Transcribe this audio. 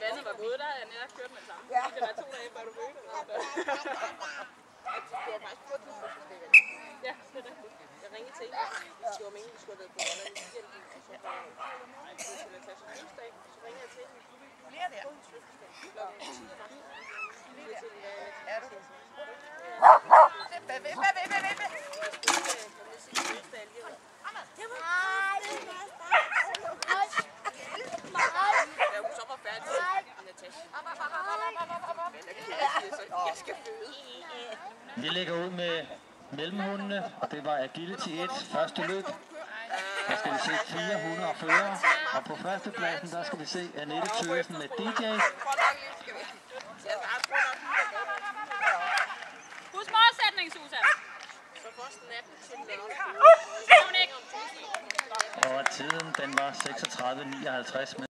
vandet var gået, der havde jeg netop kørt med det samme. Ja. Det var 2 dage før du fødte. Det var faktisk på tidsforskning. Ja, det er rigtigt. Jeg ringede til en, det var meningen, vi skulle have været på Holland i weekenden, og så var jeg skulle tage sin fødselsdag, og så ringede jeg til hende. Bliver der? På hendes fødselsdag. Klokken 10 om aftenen. Er du? Jeg skal føde. Vi lægger ud med mellemhundene, og det var Agility 1 første løb. Der skal vi se 400 førere, og på førstepladsen der skal vi se Annette Thøgersen med DJ. Husk målsætning, Susan. Så først natten til lørdag. Og tiden den var 36:59.